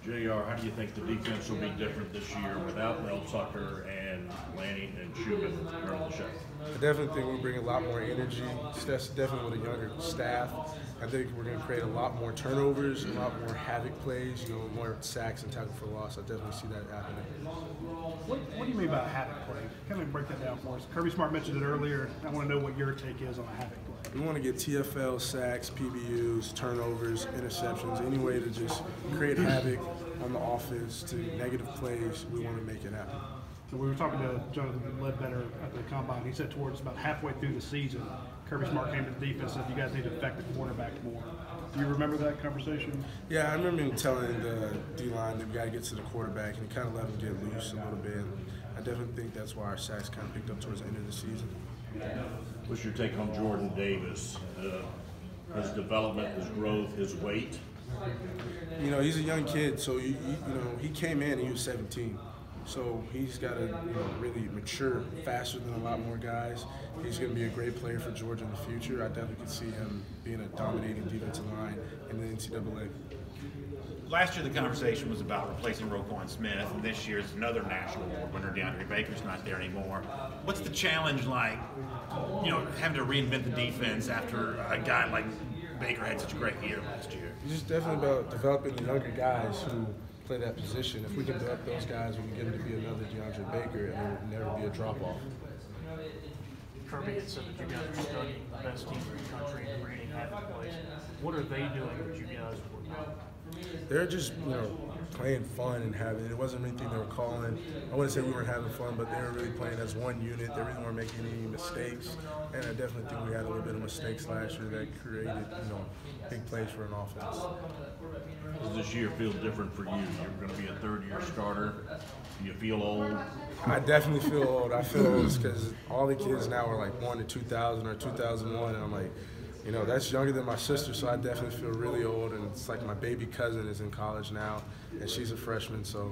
JR, how do you think the defense will be different this year without Mel Tucker and Lanny and Schumann running the show? I definitely think we'll bring a lot more energy. That's definitely with a younger staff. I think we're going to create a lot more turnovers, a lot more havoc plays, more sacks and tackle for loss. I definitely see that happening. What do you mean by a havoc play? Kind of break that down for us. Kirby Smart mentioned it earlier. I want to know what your take is on a havoc play. We want to get TFL, sacks, PBUs, turnovers, interceptions, any way to just create havoc on the offense to negative plays. We want to make it happen. So we were talking to Jonathan Ledbetter at the Combine. He said towards about halfway through the season, Kirby Smart came to the defense and said, you guys need to affect the quarterback more. Do you remember that conversation? Yeah, I remember him telling the D-line that we got to get to the quarterback, and he kind of let him get loose a little bit. I definitely think that's why our sacks kind of picked up towards the end of the season. What's your take on Jordan Davis? His development, his growth, his weight? He's a young kid, so he came in and he was 17. So he's got to really mature faster than a lot more guys. He's going to be a great player for Georgia in the future. I definitely could see him being a dominating defensive line in the NCAA. Last year the conversation was about replacing Roquan Smith, and this year's another national award winner, DeAndre Baker's not there anymore. What's the challenge like, having to reinvent the defense after a guy like Baker had such a great year last year? It's just definitely about developing the younger guys who play that position. If we can develop those guys, we can get them to be another DeAndre Baker, and there will never be a drop-off. Kirby had said that you guys are studying the best team in the country and creating havoc plays. What are they doing that you guys were doing? They're just, playing fun and having. It wasn't anything they were calling. I wouldn't say we weren't having fun, but they were really playing as one unit. They really weren't making any mistakes, and I definitely think we had a little bit of mistakes last year that created, big plays for an offense. Does this year feel different for you? You're going to be a third-year starter. Do you feel old? I definitely feel old. I feel old because all the kids now are like born in 2000 or 2001, and I'm like, that's younger than my sister, so I definitely feel really old. And it's like my baby cousin is in college now, and she's a freshman, so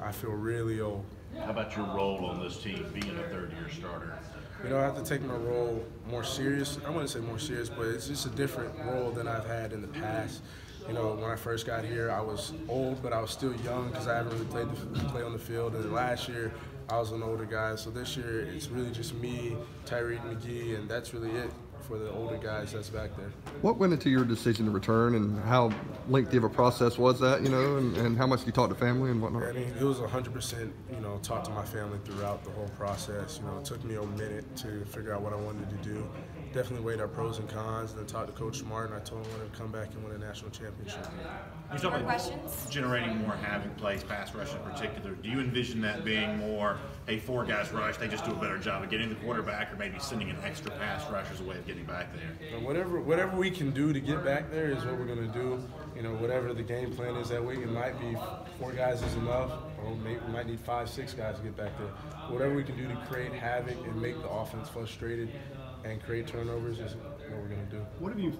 I feel really old. How about your role on this team, being a third-year starter? I have to take my role more serious. I wouldn't say more serious, but it's just a different role than I've had in the past. When I first got here, I was old, but I was still young because I haven't really played on the field. And then last year, I was an older guy. So this year, it's really just me, Tyreek McGee, and that's really it for the older guys that's back there. What went into your decision to return, and how lengthy of a process was that, and how much did you talk to family and whatnot? It was 100%, talk to my family throughout the whole process. It took me a minute to figure out what I wanted to do. Definitely weighed our pros and cons, and then talked to Coach Smart, and I told him I wanted to come back and win a national championship. You talk about generating more havoc plays, pass rush in particular. Do you envision that being more a four guys rush, they just do a better job of getting the quarterback, or maybe sending an extra pass rush as a way of getting back there? Whatever we can do to get back there is what we're going to do. Whatever the game plan is that week, it might be four guys is enough, or maybe we might need 5, 6 guys to get back there. Whatever we can do to create havoc and make the offense frustrated and create turnovers is what we're going to do. What have you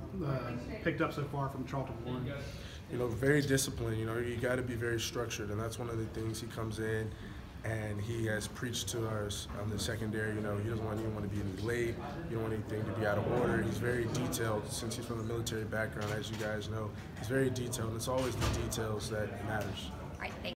picked up so far from Charlton Warren? Very disciplined. You got to be very structured, and that's one of the things he comes in and he has preached to us on the secondary. He doesn't want anyone to be any late. You don't want anything to be out of order. He's very detailed. Since he's from a military background, as you guys know, he's very detailed, and it's always the details that matters. All right, thank you.